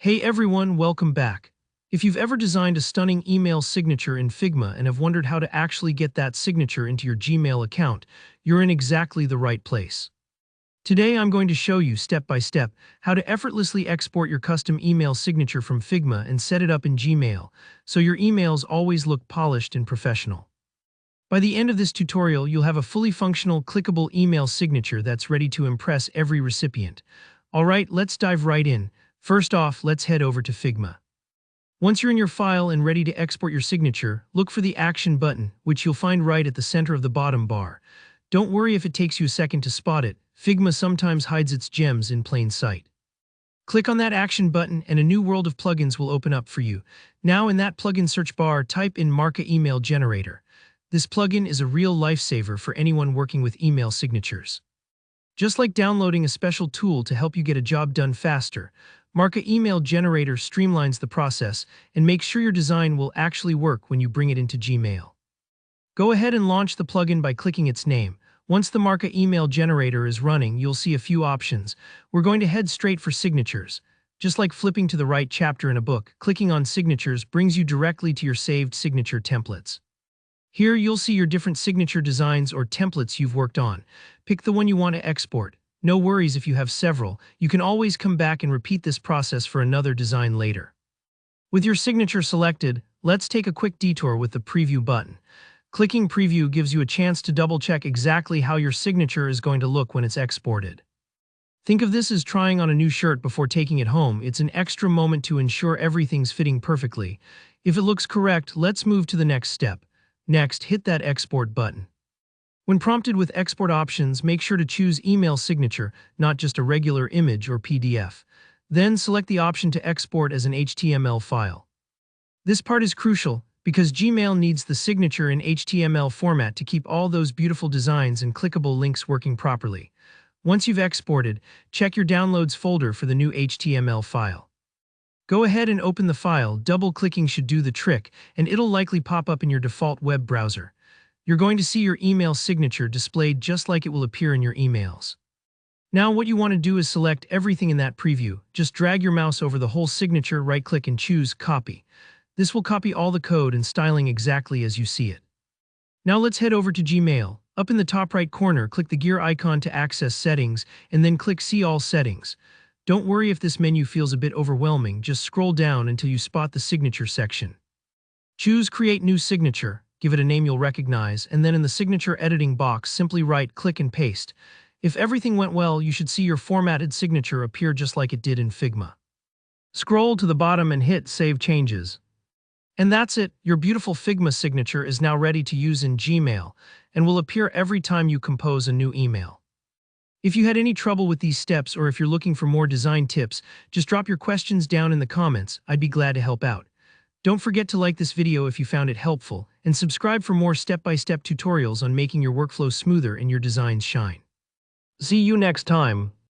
Hey everyone, welcome back. If you've ever designed a stunning email signature in Figma and have wondered how to actually get that signature into your Gmail account, you're in exactly the right place. Today I'm going to show you step by step how to effortlessly export your custom email signature from Figma and set it up in Gmail, so your emails always look polished and professional. By the end of this tutorial, you'll have a fully functional, clickable email signature that's ready to impress every recipient. Alright, let's dive right in. First off, let's head over to Figma. Once you're in your file and ready to export your signature, look for the Action button, which you'll find right at the center of the bottom bar. Don't worry if it takes you a second to spot it, Figma sometimes hides its gems in plain sight. Click on that Action button and a new world of plugins will open up for you. Now in that plugin search bar, type in Marca Email Generator. This plugin is a real lifesaver for anyone working with email signatures. Just like downloading a special tool to help you get a job done faster, Marca Email Generator streamlines the process and makes sure your design will actually work when you bring it into Gmail. Go ahead and launch the plugin by clicking its name. Once the Marca Email Generator is running, you'll see a few options. We're going to head straight for signatures. Just like flipping to the right chapter in a book, clicking on signatures brings you directly to your saved signature templates. Here you'll see your different signature designs or templates you've worked on. Pick the one you want to export. No worries if you have several, you can always come back and repeat this process for another design later. With your signature selected, let's take a quick detour with the Preview button. Clicking Preview gives you a chance to double-check exactly how your signature is going to look when it's exported. Think of this as trying on a new shirt before taking it home. It's an extra moment to ensure everything's fitting perfectly. If it looks correct, let's move to the next step. Next, hit that Export button. When prompted with export options, make sure to choose email signature, not just a regular image or PDF. Then select the option to export as an HTML file. This part is crucial because Gmail needs the signature in HTML format to keep all those beautiful designs and clickable links working properly. Once you've exported, check your Downloads folder for the new HTML file. Go ahead and open the file. Double-clicking should do the trick, and it'll likely pop up in your default web browser. You're going to see your email signature displayed just like it will appear in your emails. Now what you want to do is select everything in that preview. Just drag your mouse over the whole signature, right-click and choose Copy. This will copy all the code and styling exactly as you see it. Now let's head over to Gmail. Up in the top right corner, click the gear icon to access settings, and then click See All Settings. Don't worry if this menu feels a bit overwhelming, just scroll down until you spot the signature section. Choose Create New Signature. Give it a name you'll recognize, and then in the signature editing box, simply right-click and paste. If everything went well, you should see your formatted signature appear just like it did in Figma. Scroll to the bottom and hit Save Changes. And that's it, your beautiful Figma signature is now ready to use in Gmail, and will appear every time you compose a new email. If you had any trouble with these steps or if you're looking for more design tips, just drop your questions down in the comments, I'd be glad to help out. Don't forget to like this video if you found it helpful, and subscribe for more step-by-step tutorials on making your workflow smoother and your designs shine. See you next time.